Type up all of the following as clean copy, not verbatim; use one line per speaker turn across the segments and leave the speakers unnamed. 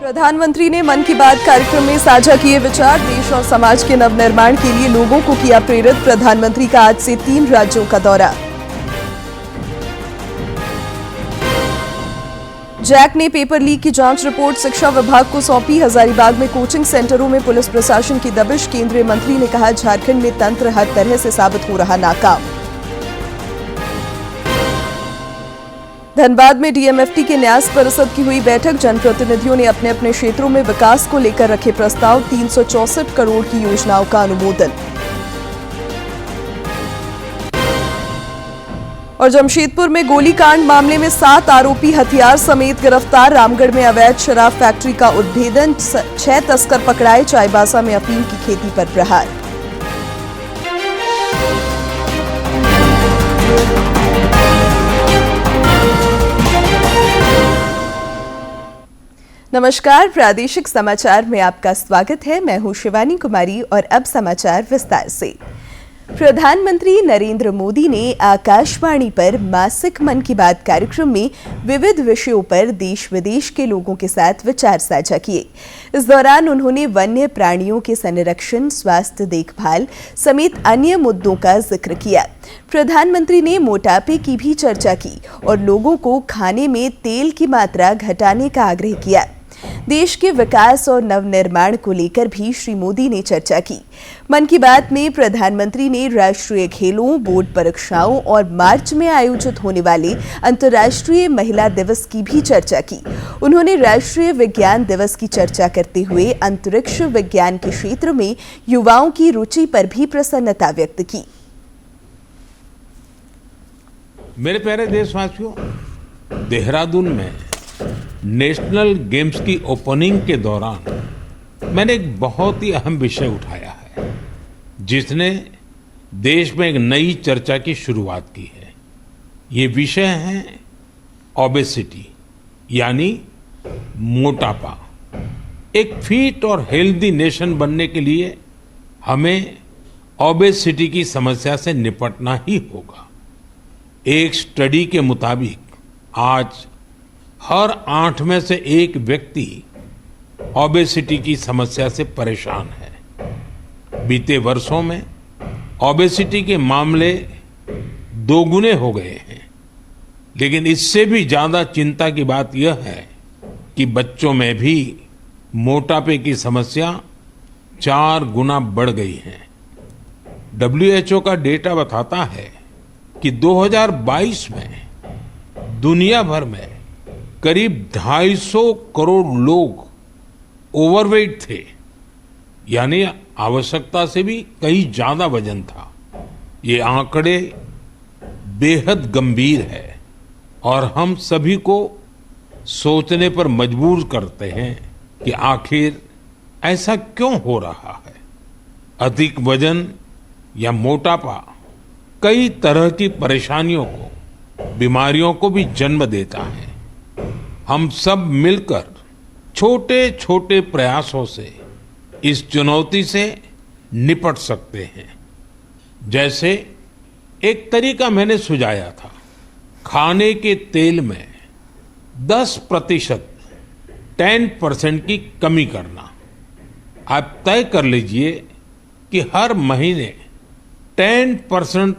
प्रधानमंत्री ने मन की बात कार्यक्रम में साझा किए विचार। देश और समाज के नवनिर्माण के लिए लोगों को किया प्रेरित। प्रधानमंत्री का आज से 3 राज्यों का दौरा। जैक ने पेपर लीक की जांच रिपोर्ट शिक्षा विभाग को सौंपी। हजारीबाग में कोचिंग सेंटरों में पुलिस प्रशासन की दबिश। केंद्रीय मंत्री ने कहा, झारखंड में तंत्र हर तरह से साबित हो रहा नाकाम। धनबाद में डीएमएफटी के न्यास परिषद की हुई बैठक। जनप्रतिनिधियों ने अपने अपने क्षेत्रों में विकास को लेकर रखे प्रस्ताव। 364 करोड़ की योजनाओं का अनुमोदन। और जमशेदपुर में गोलीकांड मामले में 7 आरोपी हथियार समेत गिरफ्तार। रामगढ़ में अवैध शराब फैक्ट्री का उद्भेदन। 6 तस्कर पकड़ाए। चाईबासा में अफीम की खेती पर प्रहार। नमस्कार, प्रादेशिक समाचार में आपका स्वागत है। मैं हूं शिवानी कुमारी और अब समाचार विस्तार से। प्रधानमंत्री नरेंद्र मोदी ने आकाशवाणी पर मासिक मन की बात कार्यक्रम में विविध विषयों पर देश विदेश के लोगों के साथ विचार साझा किए। इस दौरान उन्होंने वन्य प्राणियों के संरक्षण, स्वास्थ्य देखभाल समेत अन्य मुद्दों का जिक्र किया। प्रधानमंत्री ने मोटापे की भी चर्चा की और लोगों को खाने में तेल की मात्रा घटाने का आग्रह किया। देश के विकास और नवनिर्माण को लेकर भी श्री मोदी ने चर्चा की। मन की बात में प्रधानमंत्री ने राष्ट्रीय खेलों, बोर्ड परीक्षाओं और मार्च में आयोजित होने वाले अंतर्राष्ट्रीय महिला दिवस की भी चर्चा की। उन्होंने राष्ट्रीय विज्ञान दिवस की चर्चा करते हुए अंतरिक्ष विज्ञान के क्षेत्र में युवाओं की रुचि पर भी प्रसन्नता व्यक्त की।
मेरे प्यारे देशवासियों, देहरादून में नेशनल गेम्स की ओपनिंग के दौरान मैंने एक बहुत ही अहम विषय उठाया है, जिसने देश में एक नई चर्चा की शुरुआत की है। ये विषय है ओबेसिटी, यानी मोटापा। एक फिट और हेल्दी नेशन बनने के लिए हमें ओबेसिटी की समस्या से निपटना ही होगा। एक स्टडी के मुताबिक आज हर 8 में से 1 व्यक्ति ओबेसिटी की समस्या से परेशान है। बीते वर्षों में ओबेसिटी के मामले 2 गुने हो गए हैं, लेकिन इससे भी ज्यादा चिंता की बात यह है कि बच्चों में भी मोटापे की समस्या 4 गुना बढ़ गई है। WHO का डेटा बताता है कि 2022 में दुनिया भर में करीब 250 करोड़ लोग ओवरवेट थे, यानी आवश्यकता से भी कहीं ज्यादा वजन था। ये आंकड़े बेहद गंभीर है और हम सभी को सोचने पर मजबूर करते हैं कि आखिर ऐसा क्यों हो रहा है। अधिक वजन या मोटापा कई तरह की परेशानियों को, बीमारियों को भी जन्म देता है। हम सब मिलकर छोटे छोटे प्रयासों से इस चुनौती से निपट सकते हैं। जैसे एक तरीका मैंने सुझाया था, खाने के तेल में 10% 10% की कमी करना। आप तय कर लीजिए कि हर महीने 10%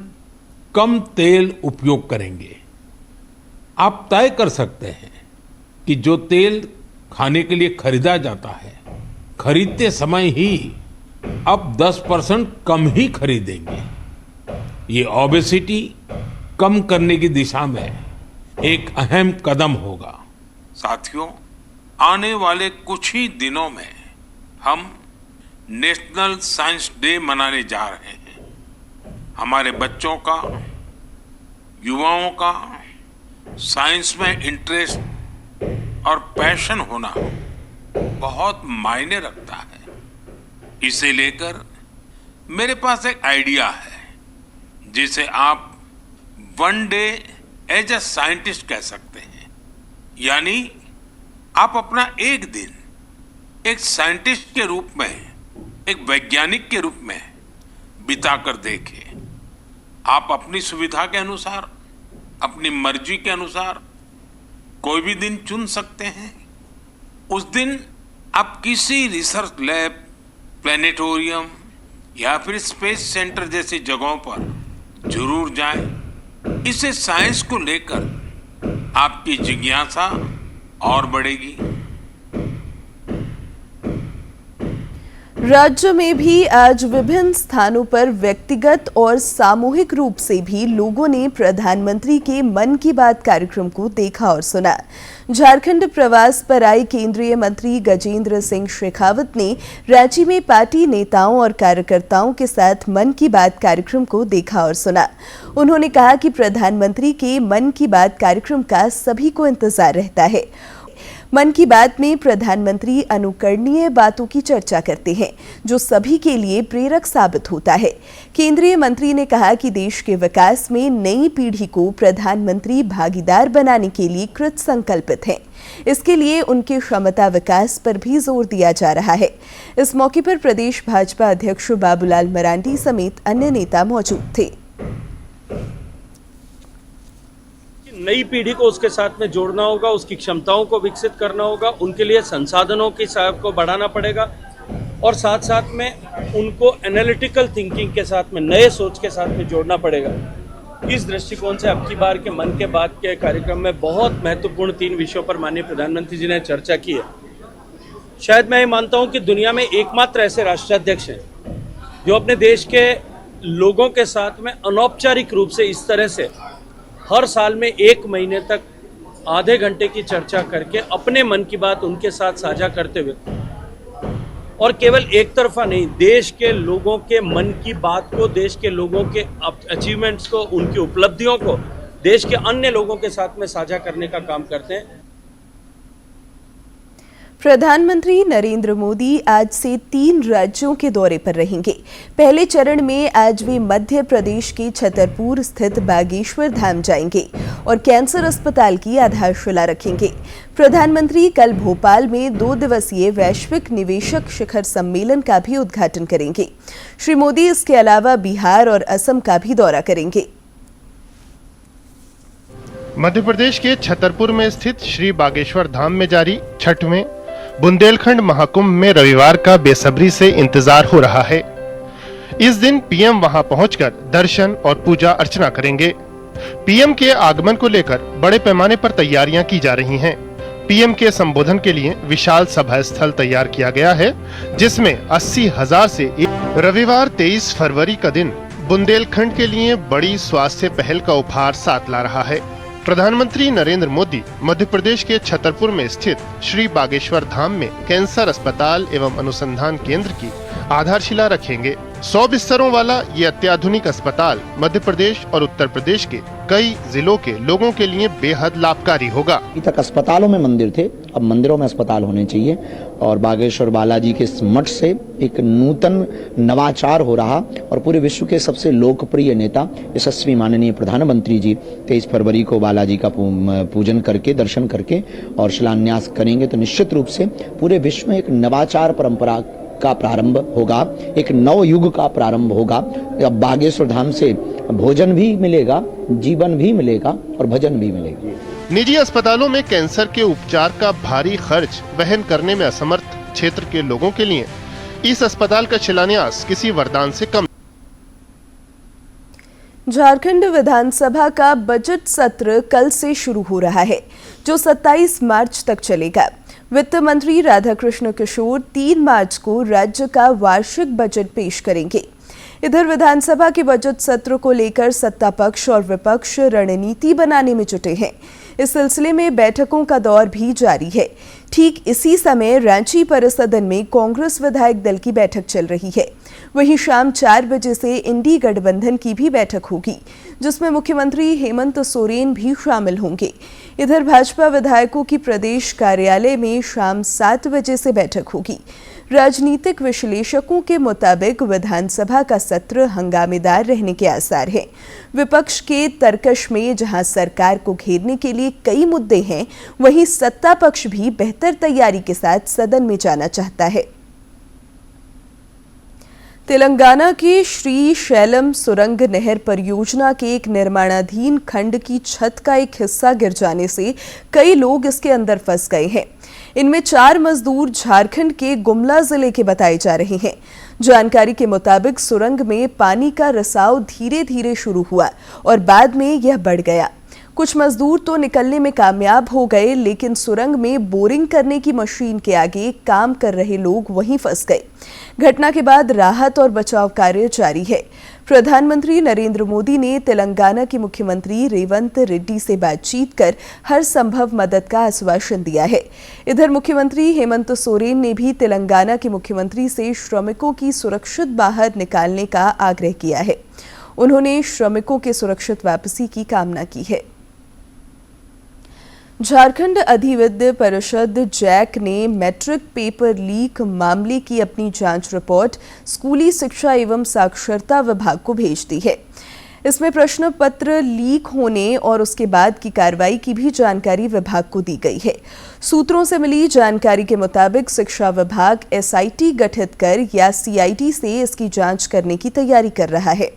कम तेल उपयोग करेंगे। आप तय कर सकते हैं कि जो तेल खाने के लिए खरीदा जाता है, खरीदते समय ही अब 10% कम ही खरीदेंगे। ये ओबेसिटी कम करने की दिशा में एक अहम कदम होगा। साथियों, आने वाले कुछ ही दिनों में हम नेशनल साइंस डे मनाने जा रहे हैं। हमारे बच्चों का, युवाओं का साइंस में इंटरेस्ट और पैशन होना बहुत मायने रखता है। इसे लेकर मेरे पास एक आइडिया है, जिसे आप one day as a scientist कह सकते हैं। यानी आप अपना एक दिन एक साइंटिस्ट के रूप में, एक वैज्ञानिक के रूप में बिताकर देखें। आप अपनी सुविधा के अनुसार, अपनी मर्जी के अनुसार कोई भी दिन चुन सकते हैं। उस दिन आप किसी रिसर्च लैब, प्लेनेटोरियम या फिर स्पेस सेंटर जैसी जगहों पर जरूर जाएं। इससे साइंस को लेकर आपकी जिज्ञासा और बढ़ेगी।
राज्य में भी आज विभिन्न स्थानों पर व्यक्तिगत और सामूहिक रूप से भी लोगों ने प्रधानमंत्री के मन की बात कार्यक्रम को देखा और सुना। झारखंड प्रवास पर आए केंद्रीय मंत्री गजेंद्र सिंह शेखावत ने रांची में पार्टी नेताओं और कार्यकर्ताओं के साथ मन की बात कार्यक्रम को देखा और सुना। उन्होंने कहा कि प्रधानमंत्री के मन की बात कार्यक्रम का सभी को इंतजार रहता है। मन की बात में प्रधानमंत्री अनुकरणीय बातों की चर्चा करते हैं, जो सभी के लिए प्रेरक साबित होता है। केंद्रीय मंत्री ने कहा कि देश के विकास में नई पीढ़ी को प्रधानमंत्री भागीदार बनाने के लिए कृत संकल्पित हैं। इसके लिए उनके क्षमता विकास पर भी जोर दिया जा रहा है। इस मौके पर प्रदेश भाजपा अध्यक्ष बाबूलाल मरांडी समेत अन्य नेता मौजूद थे।
नई पीढ़ी को उसके साथ में जोड़ना होगा, उसकी क्षमताओं को विकसित करना होगा, उनके लिए संसाधनों की साहब को बढ़ाना पड़ेगा और साथ साथ में उनको एनालिटिकल थिंकिंग के साथ में, नए सोच के साथ में जोड़ना पड़ेगा। इस दृष्टिकोण से अब की बार के मन के बात के कार्यक्रम में बहुत महत्वपूर्ण 3 विषयों पर माननीय प्रधानमंत्री जी ने चर्चा की है। शायद मैं ये मानता हूँ कि दुनिया में एकमात्र ऐसे राष्ट्राध्यक्ष हैं जो अपने देश के लोगों के साथ में अनौपचारिक रूप से इस तरह से हर साल में 1 महीने तक आधे घंटे की चर्चा करके अपने मन की बात उनके साथ साझा करते हुए, और केवल एक तरफा नहीं, देश के लोगों के मन की बात को, देश के लोगों के अचीवमेंट्स को, उनकी उपलब्धियों को देश के अन्य लोगों के साथ में साझा करने का काम करते हैं।
प्रधानमंत्री नरेंद्र मोदी आज से 3 राज्यों के दौरे पर रहेंगे। पहले चरण में आज वे मध्य प्रदेश के छतरपुर स्थित बागेश्वर धाम जाएंगे और कैंसर अस्पताल की आधारशिला रखेंगे। प्रधानमंत्री कल भोपाल में 2 दिवसीय वैश्विक निवेशक शिखर सम्मेलन का भी उद्घाटन करेंगे। श्री मोदी इसके अलावा बिहार और असम का भी दौरा करेंगे।
मध्य प्रदेश के छतरपुर में स्थित श्री बागेश्वर धाम में जारी 6वें बुंदेलखंड महाकुंभ में रविवार का बेसब्री से इंतजार हो रहा है। इस दिन पीएम वहां पहुंचकर दर्शन और पूजा अर्चना करेंगे। पीएम के आगमन को लेकर बड़े पैमाने पर तैयारियां की जा रही हैं। पीएम के संबोधन के लिए विशाल सभा स्थल तैयार किया गया है, जिसमें 80,000 से रविवार 23 फरवरी का दिन बुंदेलखंड के लिए बड़ी स्वास्थ्य पहल का उपहार साथ ला रहा है। प्रधानमंत्री नरेंद्र मोदी मध्य प्रदेश के छतरपुर में स्थित श्री बागेश्वर धाम में कैंसर अस्पताल एवं अनुसंधान केंद्र की आधारशिला रखेंगे। 100 बिस्तरों वाला ये अत्याधुनिक अस्पताल मध्य प्रदेश और उत्तर प्रदेश के कई जिलों के लोगों के लिए बेहद लाभकारी होगा।
अभी तक अस्पतालों में मंदिर थे, अब मंदिरों में अस्पताल होने चाहिए और बागेश्वर बालाजी के मठ से एक नूतन नवाचार हो रहा और पूरे विश्व के सबसे लोकप्रिय नेता यशस्वी माननीय प्रधानमंत्री जी 23 फरवरी को बालाजी का पूजन करके, दर्शन करके और शिलान्यास करेंगे तो निश्चित रूप से पूरे विश्व में एक नवाचार परंपरा का प्रारंभ होगा, एक नव युग का प्रारंभ होगा। अब बागेश्वर धाम से भोजन भी मिलेगा, जीवन भी मिलेगा और भजन भी मिलेगा।
निजी अस्पतालों में कैंसर के उपचार का भारी खर्च वहन करने में असमर्थ क्षेत्र के लोगों के लिए इस अस्पताल का शिलान्यास किसी वरदान से कम।
झारखंड विधानसभा का बजट सत्र कल से शुरू हो रहा है, जो 27 मार्च तक चलेगा। वित्त मंत्री राधाकृष्ण किशोर 3 मार्च को राज्य का वार्षिक बजट पेश करेंगे। इधर विधानसभा के बजट सत्र को लेकर सत्ता पक्ष और विपक्ष रणनीति बनाने में जुटे हैं। इस सिलसिले में बैठकों का दौर भी जारी है। ठीक इसी समय रांची परिसदन में कांग्रेस विधायक दल की बैठक चल रही है। वहीं शाम 4 बजे से इंडी गठबंधन की भी बैठक होगी, जिसमें मुख्यमंत्री हेमंत सोरेन भी शामिल होंगे। इधर भाजपा विधायकों की प्रदेश कार्यालय में शाम 7 बजे से बैठक होगी। राजनीतिक विश्लेषकों के मुताबिक विधानसभा का सत्र हंगामेदार रहने के आसार हैं। विपक्ष के तर्कश में जहां सरकार को घेरने के लिए कई मुद्दे हैं, वहीं सत्ता पक्ष भी बेहतर तैयारी के साथ सदन में जाना चाहता है। तेलंगाना के श्री शैलम सुरंग नहर परियोजना के एक निर्माणाधीन खंड की छत का एक हिस्सा गिर जाने से कई लोग इसके अंदर फंस गए हैं। इनमें 4 मजदूर झारखंड के गुमला जिले के बताए जा रहे हैं। जानकारी के मुताबिक सुरंग में पानी का रिसाव धीरे धीरे शुरू हुआ और बाद में यह बढ़ गया। कुछ मजदूर तो निकलने में कामयाब हो गए, लेकिन सुरंग में बोरिंग करने की मशीन के आगे काम कर रहे लोग वहीं फंस गए। घटना के बाद राहत और बचाव कार्य जारी है। प्रधानमंत्री नरेंद्र मोदी ने तेलंगाना के मुख्यमंत्री रेवंत रेड्डी से बातचीत कर हर संभव मदद का आश्वासन दिया है। इधर मुख्यमंत्री हेमंत सोरेन ने भी तेलंगाना के मुख्यमंत्री से श्रमिकों की सुरक्षित बाहर निकालने का आग्रह किया है। उन्होंने श्रमिकों के सुरक्षित वापसी की कामना की है। झारखंड अधिविद्य परिषद जैक ने मैट्रिक पेपर लीक मामले की अपनी जांच रिपोर्ट स्कूली शिक्षा एवं साक्षरता विभाग को भेज दी है। इसमें प्रश्न पत्र लीक होने और उसके बाद की कार्रवाई की भी जानकारी विभाग को दी गई है। सूत्रों से मिली जानकारी के मुताबिक शिक्षा विभाग एसआईटी गठित कर या सीआईडी से इसकी जांच करने की तैयारी कर रहा है।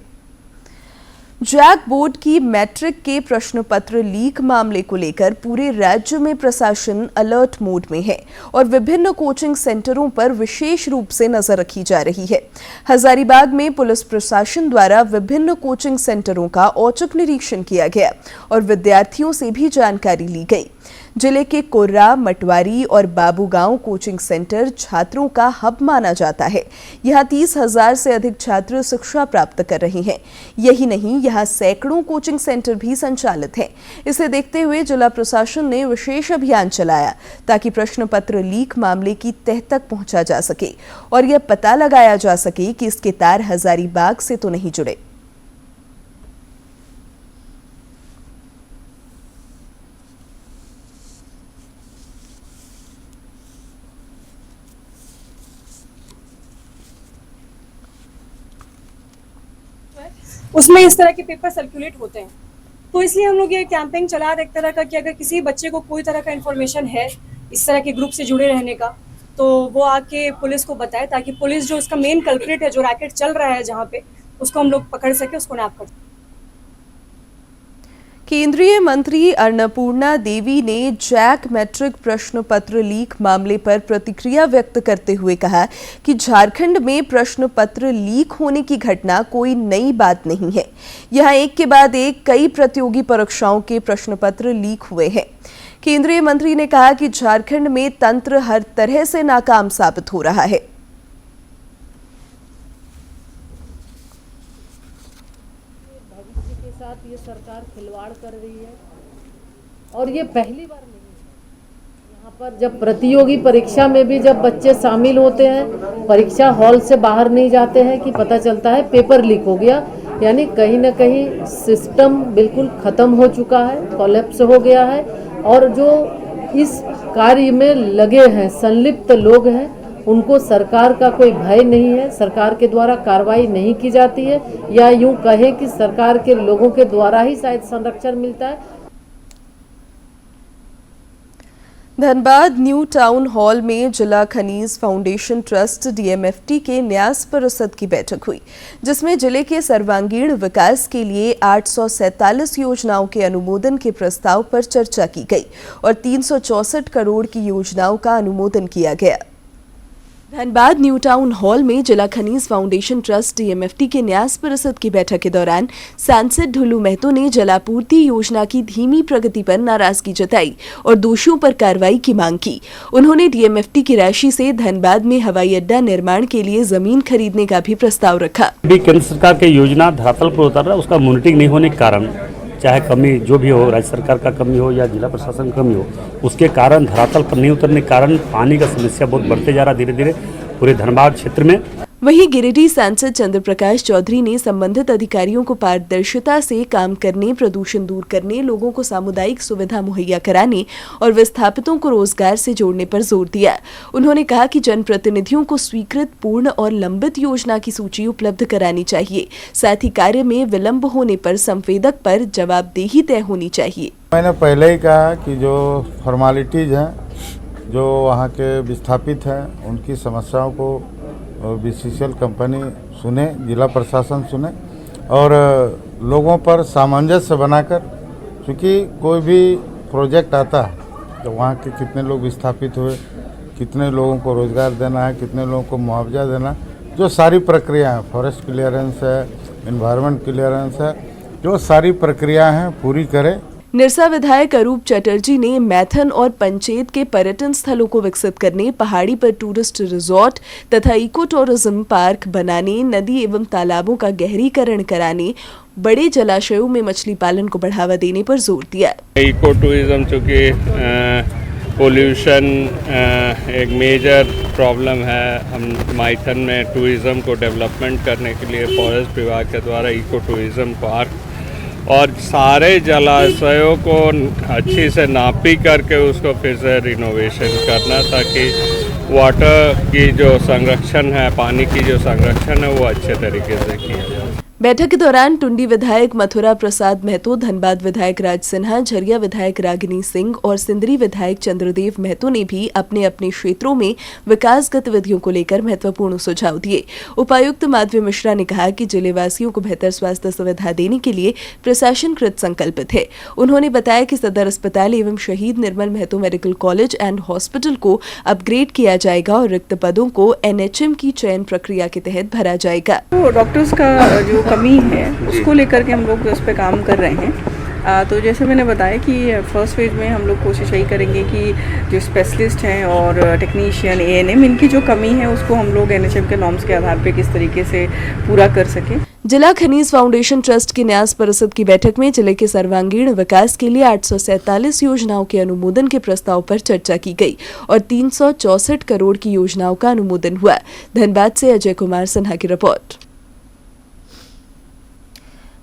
जैक बोर्ड की मैट्रिक के प्रश्न पत्र लीक मामले को लेकर पूरे राज्य में प्रशासन अलर्ट मोड में है और विभिन्न कोचिंग सेंटरों पर विशेष रूप से नजर रखी जा रही है। हजारीबाग में पुलिस प्रशासन द्वारा विभिन्न कोचिंग सेंटरों का औचक निरीक्षण किया गया और विद्यार्थियों से भी जानकारी ली गई। जिले के कोर्रा, मटवारी और बाबूगांव कोचिंग सेंटर छात्रों का हब माना जाता है। यहाँ 30,000 से अधिक छात्र शिक्षा प्राप्त कर रहे हैं। यही नहीं, यहाँ सैकड़ों कोचिंग सेंटर भी संचालित हैं। इसे देखते हुए जिला प्रशासन ने विशेष अभियान चलाया ताकि प्रश्न पत्र लीक मामले की तह तक पहुंचा जा सके और यह पता लगाया जा सके कि इसके तार हजारीबाग से तो नहीं जुड़े।
उसमें इस तरह के पेपर सर्कुलेट होते हैं, तो इसलिए हम लोग ये कैंपेन चला रहे एक तरह का कि अगर किसी बच्चे को कोई तरह का इन्फॉर्मेशन है इस तरह के ग्रुप से जुड़े रहने का, तो वो आके पुलिस को बताए ताकि पुलिस जो इसका मेन कल्प्रिट है, जो रैकेट चल रहा है जहाँ पे, उसको हम लोग पकड़ सके, उसको नैप कर सके।
केंद्रीय मंत्री अन्नपूर्णा देवी ने जैक मैट्रिक प्रश्न पत्र लीक मामले पर प्रतिक्रिया व्यक्त करते हुए कहा कि झारखंड में प्रश्न पत्र लीक होने की घटना कोई नई बात नहीं है। यहां एक के बाद एक कई प्रतियोगी परीक्षाओं के प्रश्न पत्र लीक हुए हैं। केंद्रीय मंत्री ने कहा कि झारखंड में तंत्र हर तरह से नाकाम साबित हो रहा है।
साथ ये सरकार खिलवाड़ कर रही है और ये पहली बार नहीं है। यहाँ पर जब प्रतियोगी परीक्षा में भी जब बच्चे शामिल होते हैं, परीक्षा हॉल से बाहर नहीं जाते हैं कि पता चलता है पेपर लीक हो गया, यानी कहीं ना कहीं सिस्टम बिल्कुल ख़त्म हो चुका है, कोलैप्स हो गया है। और जो इस कार्य में लगे हैं, संलिप्त लोग हैं, उनको सरकार का कोई भय नहीं है, सरकार के द्वारा कार्रवाई नहीं की जाती है, या यूं कहें कि सरकार के लोगों के द्वारा ही शायद संरक्षण मिलता है।
धनबाद न्यू टाउन हॉल में जिला खनिज फाउंडेशन ट्रस्ट डीएमएफटी के न्यास परिषद की बैठक हुई, जिसमें जिले के सर्वांगीण विकास के लिए 847 योजनाओं के अनुमोदन के प्रस्ताव पर चर्चा की गई और 364 करोड़ की योजनाओं का अनुमोदन किया गया। धनबाद न्यू टाउन हॉल में जिला खनिज फाउंडेशन ट्रस्ट डीएमएफटी के न्यास परिषद की बैठक के दौरान सांसद ढुल्लू महतो ने जलापूर्ति योजना की धीमी प्रगति पर नाराजगी जताई और दोषियों पर कार्रवाई की मांग की। उन्होंने डीएमएफटी की राशि से धनबाद में हवाई अड्डा निर्माण के लिए जमीन खरीदने का भी प्रस्ताव रखा।
केंद्र सरकार की योजना धरातल पर उतर रहा है, उसका मॉनिटरिंग नहीं होने के कारण, चाहे कमी जो भी हो, राज्य सरकार का कमी हो या जिला प्रशासन की कमी हो, उसके कारण धरातल पर नहीं उतरने के कारण पानी का समस्या बहुत बढ़ते जा रहा है धीरे धीरे पूरे धनबाद क्षेत्र में।
वहीं गिरिडीह सांसद चंद्र प्रकाश चौधरी ने संबंधित अधिकारियों को पारदर्शिता से काम करने, प्रदूषण दूर करने, लोगों को सामुदायिक सुविधा मुहैया कराने और विस्थापितों को रोजगार से जोड़ने पर जोर दिया। उन्होंने कहा कि जनप्रतिनिधियों को स्वीकृत, पूर्ण और लंबित योजना की सूची उपलब्ध करानी चाहिए। साथ ही कार्य में विलंब होने पर संवेदक पर जवाबदेही तय होनी चाहिए।
मैंने पहले ही कहा कि जो फॉर्मेलिटीज हैं, जो वहाँ के विस्थापित हैं, उनकी समस्याओं को बीसीसीएल कंपनी सुने, जिला प्रशासन सुने और लोगों पर सामंजस्य बनाकर, क्योंकि कोई भी प्रोजेक्ट आता है तो वहाँ के कितने लोग विस्थापित हुए, कितने लोगों को रोजगार देना है, कितने लोगों को मुआवजा देना, जो सारी प्रक्रिया है, फॉरेस्ट क्लियरेंस है, एनवायरनमेंट क्लियरेंस है, जो सारी प्रक्रिया हैं पूरी करें।
निरसा विधायक अरूप चटर्जी ने मैथन और पंचेत के पर्यटन स्थलों को विकसित करने, पहाड़ी पर टूरिस्ट रिजॉर्ट तथा इको टूरिज्म पार्क बनाने, नदी एवं तालाबों का गहरीकरण कराने, बड़े जलाशयों में मछली पालन को बढ़ावा देने पर जोर दिया।
इको टूरिज्म चूँकि पोल्यूशन एक मेजर प्रॉब्लम है, हम मैथन में टूरिज़्म को डेवलपमेंट करने के लिए फॉरेस्ट विभाग के द्वारा इको टूरिज़्म पार्क और सारे जलाशयों को अच्छी से नापी करके उसको फिर से रिनोवेशन करना, ताकि वाटर की जो संरक्षण है, पानी की जो संरक्षण है वो अच्छे तरीके से किया जाए।
बैठक के दौरान टुंडी विधायक मथुरा प्रसाद महतो, धनबाद विधायक राज सिन्हा, झरिया विधायक रागिनी सिंह और सिंदरी विधायक चंद्रदेव महतो ने भी अपने अपने क्षेत्रों में विकास गतिविधियों को लेकर महत्वपूर्ण सुझाव दिए। उपायुक्त माधवी मिश्रा ने कहा कि जिलेवासियों को बेहतर स्वास्थ्य सुविधा देने के लिए प्रशासन कृत संकल्पित है। उन्होंने बताया कि सदर अस्पताल एवं Shaheed Nirmal Mahato medical college and hospital को अपग्रेड किया जाएगा और रिक्त पदों को NHM की चयन प्रक्रिया के तहत भरा जाएगा।
डॉक्टर्स का जो कमी है उसको लेकर के हम लोग उस पर काम कर रहे हैं। तो जैसे मैंने बताया कि फर्स्ट फेज में हम लोग कोशिश यही करेंगे कि जो स्पेशलिस्ट हैं और टेक्नीशियन, ANM, इनकी जो कमी है उसको हम लोग NHM के नॉर्म्स के आधार पे किस तरीके से पूरा कर सकें।
जिला खनिज फाउंडेशन ट्रस्ट की न्यास परिषद की बैठक में जिले के सर्वांगीण विकास के लिए 847 योजनाओं के अनुमोदन के प्रस्ताव पर चर्चा की गई और 364 करोड़ की योजनाओं का अनुमोदन हुआ। धनबाद से अजय कुमार सिन्हा की रिपोर्ट।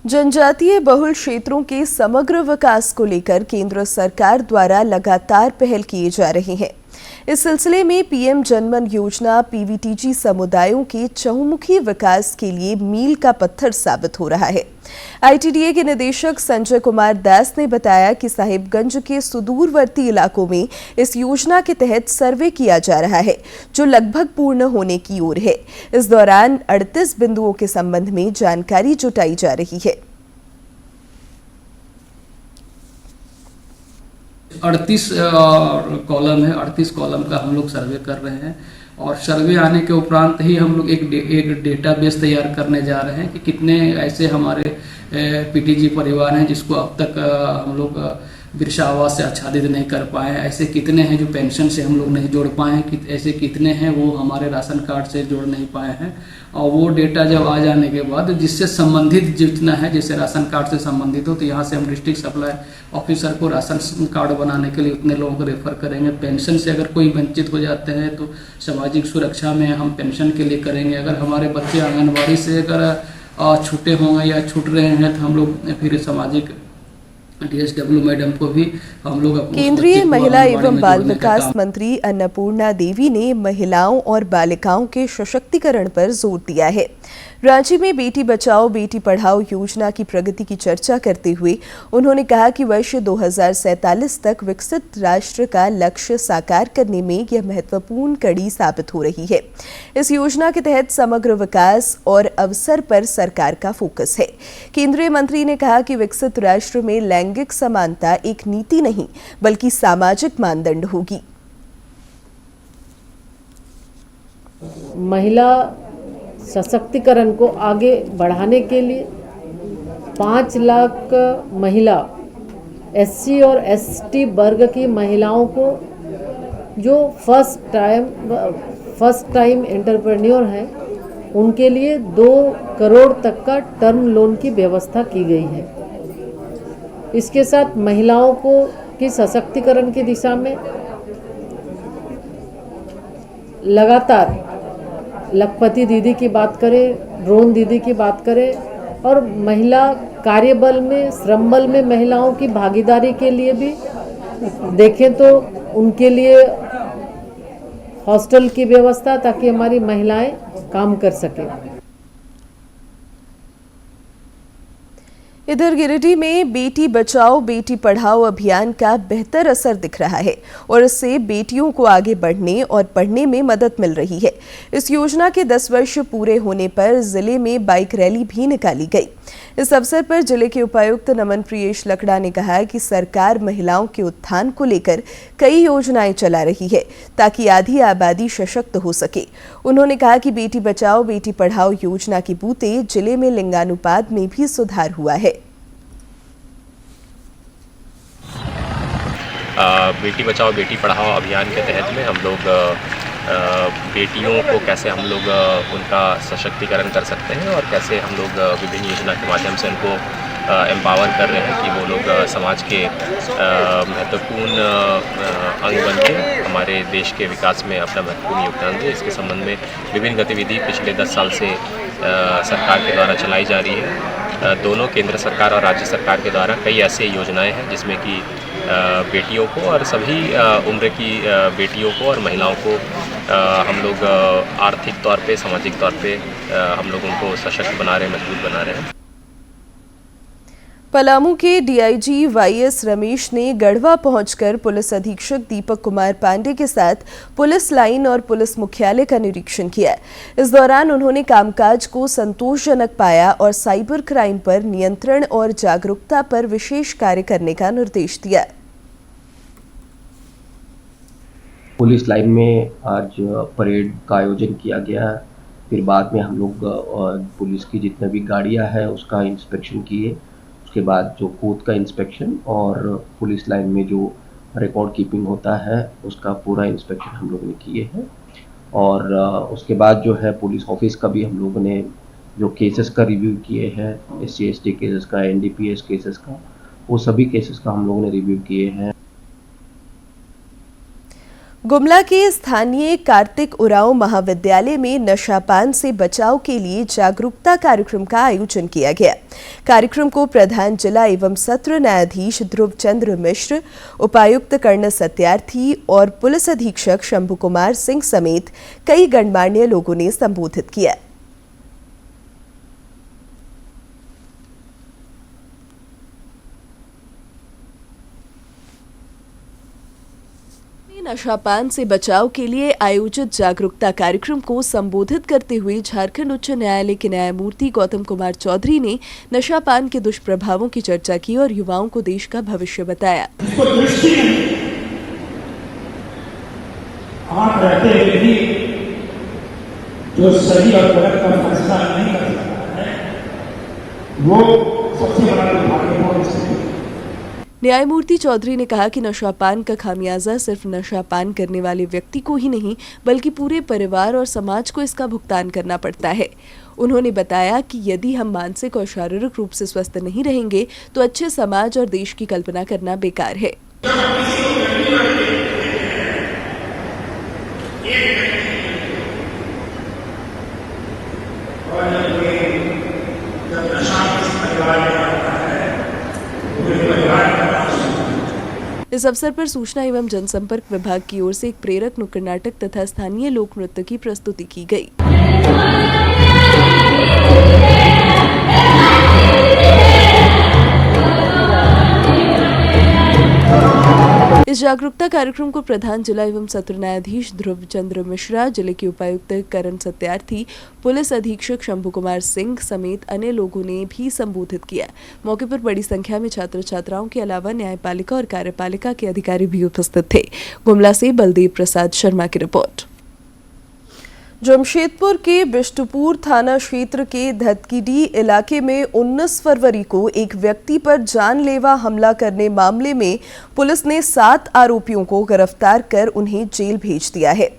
जनजातीय बहुल क्षेत्रों के समग्र विकास को लेकर केंद्र सरकार द्वारा लगातार पहल किए जा रही हैं। इस सिलसिले में PM जनमन योजना PVTG समुदायों के चहुमुखी विकास के लिए मील का पत्थर साबित हो रहा है। ITDA के निदेशक संजय कुमार दास ने बताया कि साहिबगंज के सुदूरवर्ती इलाकों में इस योजना के तहत सर्वे किया जा रहा है, जो लगभग पूर्ण होने की ओर है। इस दौरान 38 बिंदुओं के संबंध में जानकारी जुटाई जा रही है।
38 कॉलम है, 38 कॉलम का हम लोग सर्वे कर रहे हैं और सर्वे आने के उपरांत ही हम लोग एक डेटाबेस तैयार करने जा रहे हैं कि कितने ऐसे हमारे PTG परिवार हैं जिसको अब तक हम लोग बिरसा आवास से आच्छादित नहीं कर पाए हैं, ऐसे कितने हैं जो पेंशन से हम लोग नहीं जोड़ पाए हैं, ऐसे कितने हैं वो हमारे राशन कार्ड से जोड़ नहीं पाए हैं। और वो डेटा जब आ जाने के बाद जिससे संबंधित जितना है, जैसे राशन कार्ड से संबंधित हो तो यहाँ से हम डिस्ट्रिक्ट सप्लाई ऑफिसर को राशन कार्ड बनाने के लिए उतने लोगों को रेफर करेंगे। पेंशन से अगर कोई वंचित हो जाते हैं तो सामाजिक सुरक्षा में हम पेंशन के लिए करेंगे। अगर हमारे बच्चे आंगनबाड़ी से अगर छूटे होंगे या छूट रहे हैं तो हम लोग फिर सामाजिक DSW मैडम को भी हम लोग
केंद्रीय महिला एवं बाल विकास मंत्री अन्नपूर्णा देवी ने महिलाओं और बालिकाओं के सशक्तिकरण पर जोर दिया है। रांची में बेटी बचाओ बेटी पढ़ाओ योजना की प्रगति की चर्चा करते हुए उन्होंने कहा कि वर्ष 2047 तक विकसित राष्ट्र का लक्ष्य साकार करने में यह महत्वपूर्ण कड़ी साबित हो रही है। इस योजना के तहत समग्र विकास और अवसर पर सरकार का फोकस है। केंद्रीय मंत्री ने कहा कि विकसित राष्ट्र में लैंगिक समानता एक नीति नहीं बल्कि सामाजिक मानदंड होगी।
महिला सशक्तिकरण को आगे बढ़ाने के लिए 5 लाख महिला SC और ST वर्ग की महिलाओं को जो फर्स्ट टाइम एंटरप्रेन्योर हैं उनके लिए 2 करोड़ तक का टर्म लोन की व्यवस्था की गई है। इसके साथ महिलाओं को की सशक्तिकरण की दिशा में लगातार लखपति दीदी की बात करें, ड्रोन दीदी की बात करें और महिला कार्यबल में, श्रम बल में महिलाओं की भागीदारी के लिए भी देखें तो उनके लिए हॉस्टल की व्यवस्था ताकि हमारी महिलाएं काम कर सकें।
इधर गिरिडीह में बेटी बचाओ बेटी पढ़ाओ अभियान का बेहतर असर दिख रहा है और इससे बेटियों को आगे बढ़ने और पढ़ने में मदद मिल रही है। इस योजना के 10 वर्ष पूरे होने पर जिले में बाइक रैली भी निकाली गई। इस अवसर पर जिले के उपायुक्त नमन प्रियेश लकड़ा ने कहा कि सरकार महिलाओं के उत्थान को लेकर कई योजनाएं चला रही है ताकि आधी आबादी सशक्त हो सके। उन्होंने कहा कि बेटी बचाओ बेटी पढ़ाओ योजना की बूते जिले में लिंगानुपात में भी सुधार हुआ है।
बेटी बचाओ बेटी पढ़ाओ अभियान के तहत में हम लोग बेटियों को कैसे हम लोग उनका सशक्तिकरण कर सकते हैं और कैसे हम लोग विभिन्न योजना के माध्यम से उनको एम्पावर कर रहे हैं कि वो लोग समाज के महत्वपूर्ण अंग बन के हमारे देश के विकास में अपना महत्वपूर्ण योगदान दें। इसके संबंध में विभिन्न गतिविधि पिछले 10 साल से सरकार के द्वारा चलाई जा रही है। दोनों केंद्र सरकार और राज्य सरकार के द्वारा कई ऐसी योजनाएं हैं जिसमें कि बेटियों को और सभी उम्र की बेटियों को और महिलाओं को हम लोग आर्थिक तौर पे सामाजिक तौर पे हम लोग उनको सशक्त बना रहे हैं, मजबूत बना रहे हैं।
पलामू के डीआईजी वाईएस रमेश ने गढ़वा पहुंचकर पुलिस अधीक्षक दीपक कुमार पांडे के साथ पुलिस लाइन और पुलिस मुख्यालय का निरीक्षण किया। इस दौरान उन्होंने कामकाज को संतोषजनक पाया और साइबर क्राइम पर नियंत्रण और जागरूकता पर विशेष कार्य करने का निर्देश दिया।
पुलिस लाइन में आज परेड का आयोजन किया गया। फिर बाद में हम लोग पुलिस की जितने भी गाड़ियां हैं उसका इंस्पेक्शन किए। उसके बाद जो कोर्ट का इंस्पेक्शन और पुलिस लाइन में जो रिकॉर्ड कीपिंग होता है उसका पूरा इंस्पेक्शन हम लोगों ने किए हैं। और उसके बाद जो है पुलिस ऑफिस का भी हम लोगों ने जो केसेस का रिव्यू किए हैं, SC/ST केसेस का, NDPS केसेस का, वो सभी केसेस का हम लोगों ने रिव्यू किए हैं।
गुमला के स्थानीय कार्तिक उरांव महाविद्यालय में नशापान से बचाव के लिए जागरूकता कार्यक्रम का आयोजन किया गया। कार्यक्रम को प्रधान जिला एवं सत्र न्यायाधीश ध्रुव चंद्र मिश्र, उपायुक्त कर्ण सत्यार्थी और पुलिस अधीक्षक शंभू कुमार सिंह समेत कई गणमान्य लोगों ने संबोधित किया। नशापान से बचाव के लिए आयोजित जागरूकता कार्यक्रम को संबोधित करते हुए झारखंड उच्च न्यायालय के न्यायमूर्ति गौतम कुमार चौधरी ने नशापान के दुष्प्रभावों की चर्चा की और युवाओं को देश का भविष्य बताया।
आप रहते हुए भी जो सही और गलत का फैसला नहीं कर सकता है वो सबसे बड़ा दुर्भाग्यपूर्ण स्थिति है।
न्यायमूर्ति चौधरी ने कहा कि नशापान का खामियाजा सिर्फ नशापान करने वाले व्यक्ति को ही नहीं बल्कि पूरे परिवार और समाज को इसका भुगतान करना पड़ता है। उन्होंने बताया कि यदि हम मानसिक और शारीरिक रूप से स्वस्थ नहीं रहेंगे तो अच्छे समाज और देश की कल्पना करना बेकार है। इस अवसर पर सूचना एवं जनसंपर्क विभाग की ओर से एक प्रेरक नुक्कड़ नाटक तथा स्थानीय लोक नृत्य की प्रस्तुति की गई। इस जागरूकता कार्यक्रम को प्रधान जिला एवं सत्र न्यायाधीश ध्रुव चंद्र मिश्रा, जिले के उपायुक्त करण सत्यार्थी, पुलिस अधीक्षक शंभू कुमार सिंह समेत अन्य लोगों ने भी संबोधित किया। मौके पर बड़ी संख्या में छात्र छात्राओं के अलावा न्यायपालिका और कार्यपालिका के अधिकारी भी उपस्थित थे। गुमला से बलदेव प्रसाद शर्मा की रिपोर्ट। जमशेदपुर के बिष्टुपुर थाना क्षेत्र के धतकीडी इलाके में 19 फरवरी को एक व्यक्ति पर जानलेवा हमला करने मामले में पुलिस ने 7 आरोपियों को गिरफ्तार कर उन्हें जेल भेज दिया है।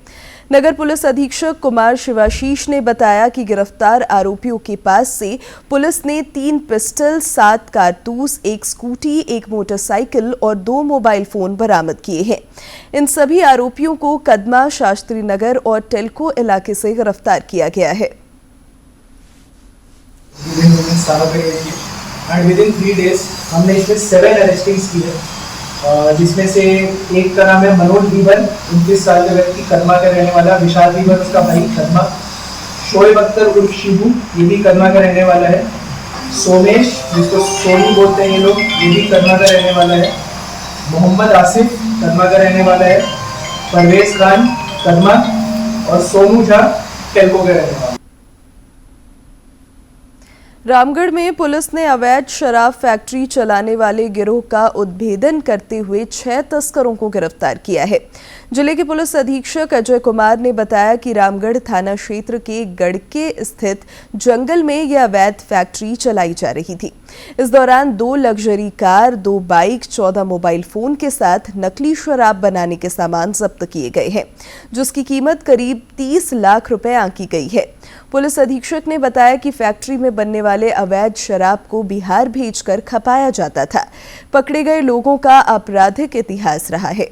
नगर पुलिस अधीक्षक कुमार शिवाशीष ने बताया कि गिरफ्तार आरोपियों के पास से पुलिस ने 3 पिस्टल, 7 कारतूस, 1 स्कूटी, 1 मोटरसाइकिल और 2 मोबाइल फोन बरामद किए हैं। इन सभी आरोपियों को कदमा, शास्त्री नगर और टेल्को इलाके से गिरफ्तार किया गया है।
विदिन 3 days हमने इसमें 7 अरेस्टिंग्स की है, जिसमें से एक का नाम है मनोज बीबन, 29 साल का व्यक्ति, कदमा का रहने वाला। विशाल बीबन उसका भाई कदमा। शोएब अख्तर उर्फ शिबू, ये भी कदमा का रहने वाला है। सोमेश जिसको सोनी बोलते हैं ये लोग, ये भी कदमा का रहने वाला है। मोहम्मद आसिफ कदमा का रहने वाला है। परवेज खान कदमा और सोनू झा कैलको का रहने वाला है।
रामगढ़ में पुलिस ने अवैध शराब फैक्ट्री चलाने वाले गिरोह का उद्भेदन करते हुए 6 तस्करों को गिरफ्तार किया है। जिले के पुलिस अधीक्षक अजय कुमार ने बताया कि रामगढ़ थाना क्षेत्र के गड़के स्थित जंगल में यह अवैध फैक्ट्री चलाई जा रही थी। इस दौरान 2 luxury car, 2 bike, 14 mobile phone के साथ नकली शराब बनाने के सामान जब्त किए गए हैं, जिसकी कीमत करीब 30 लाख रुपए आंकी गई है। पुलिस अधीक्षक ने बताया कि फैक्ट्री में बनने वाले अवैध शराब को बिहार भेजकर खपाया जाता था। पकड़े गए लोगों का आपराधिक इतिहास रहा है।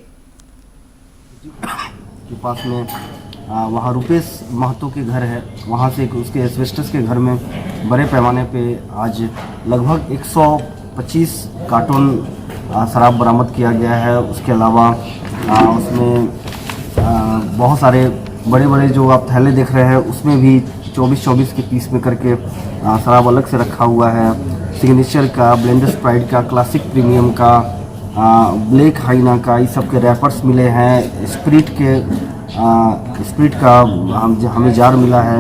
के पास में वहाँ रुपेश महतो के घर है, वहाँ से उसके एस्बेस्टस के घर में बड़े पैमाने पे आज लगभग 125 कार्टून शराब बरामद किया गया है। उसके अलावा उसमें बहुत सारे बड़े बड़े जो आप थैले देख रहे हैं उसमें भी 24-24 के पीस में करके शराब अलग से रखा हुआ है। सिग्नेचर का, ब्लेंडर स्प्राइट का, क्लासिक प्रीमियम का, ब्लैक हाइना का, इस सब के रैपर्स मिले हैं। स्प्रिट का हमें जार मिला है।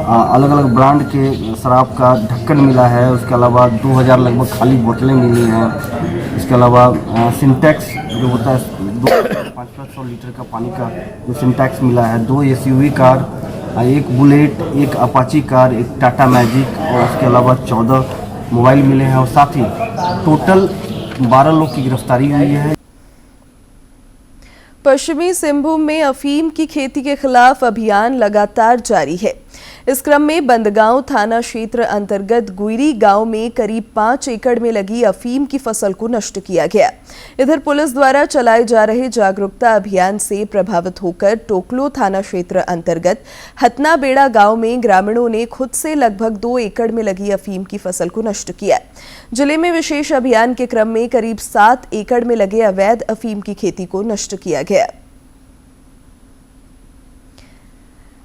अलग अलग ब्रांड के शराब का ढक्कन मिला है। उसके अलावा 2000 लगभग खाली बोतलें मिली हैं। इसके अलावा सिंटैक्स जो होता है 500 लीटर का पानी का जो सिंटैक्स मिला है। 2 SUV car, 1 bullet, 1 Apache car, 1 Tata magic और उसके अलावा 14 मोबाइल मिले हैं और साथ ही टोटल 12 लोग की गिरफ्तारी हुई है।
पश्चिमी सिंहभूम में अफीम की खेती के खिलाफ अभियान लगातार जारी है। इस क्रम में बंदगांव थाना क्षेत्र अंतर्गत गुईरी गांव में करीब 5 एकड़ में लगी अफीम की फसल को नष्ट किया गया। इधर पुलिस द्वारा चलाए जा रहे जागरूकता अभियान से प्रभावित होकर टोकलो थाना क्षेत्र अंतर्गत हतना-बेड़ा गांव में ग्रामीणों ने खुद से लगभग 2 एकड़ में लगी अफीम की फसल को नष्ट किया। जिले में विशेष अभियान के क्रम में करीब 7 एकड़ में लगे अवैध अफीम की खेती को नष्ट किया गया।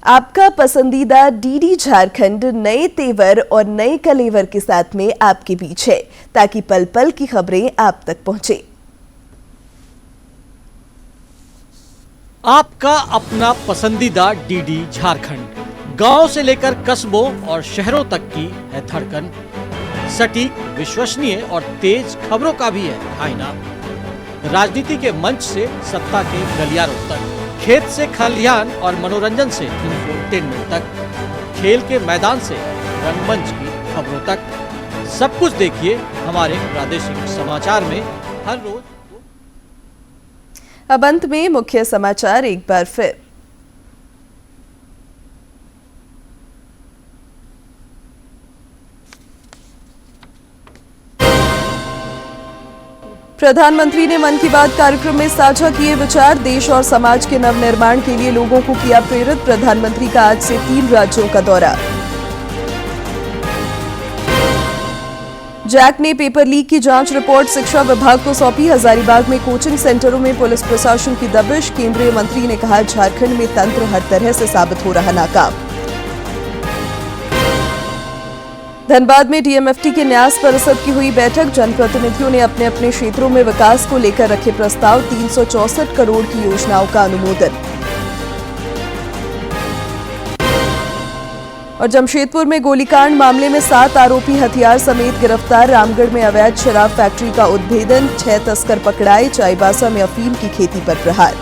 आपका पसंदीदा डीडी झारखंड नए तेवर और नए कलेवर के साथ में आपके बीच है, ताकि पल पल की खबरें आप तक पहुंचे।
आपका अपना पसंदीदा डीडी झारखंड, गांव से लेकर कस्बों और शहरों तक की है धड़कन। सटीक, विश्वसनीय और तेज खबरों का भी है आईना। राजनीति के मंच से सत्ता के गलियारों तक, खेत से खलिहान और मनोरंजन से इंफोटेनमेंट तक, खेल के मैदान से रंगमंच की खबरों तक, सब कुछ देखिए हमारे प्रादेशिक समाचार में हर रोज।
अब अंत में मुख्य समाचार एक बार फिर। प्रधानमंत्री ने मन की बात कार्यक्रम में साझा किए विचार। देश और समाज के नवनिर्माण के लिए लोगों को किया प्रेरित। प्रधानमंत्री का आज से 3 राज्यों का दौरा। जैक ने पेपर लीक की जांच रिपोर्ट शिक्षा विभाग को सौंपी। हजारीबाग में कोचिंग सेंटरों में पुलिस प्रशासन की दबिश। केंद्रीय मंत्री ने कहा, झारखंड में तंत्र हर तरह से साबित हो रहा नाकाम। धनबाद में डीएमएफटी के न्यास परिषद की हुई बैठक। जनप्रतिनिधियों ने अपने अपने क्षेत्रों में विकास को लेकर रखे प्रस्ताव। 364 करोड़ की योजनाओं का अनुमोदन। और जमशेदपुर में गोलीकांड मामले में 7 आरोपी हथियार समेत गिरफ्तार। रामगढ़ में अवैध शराब फैक्ट्री का उद्भेदन। 6 तस्कर पकड़ाए। चाईबासा में अफीम की खेती पर प्रहार।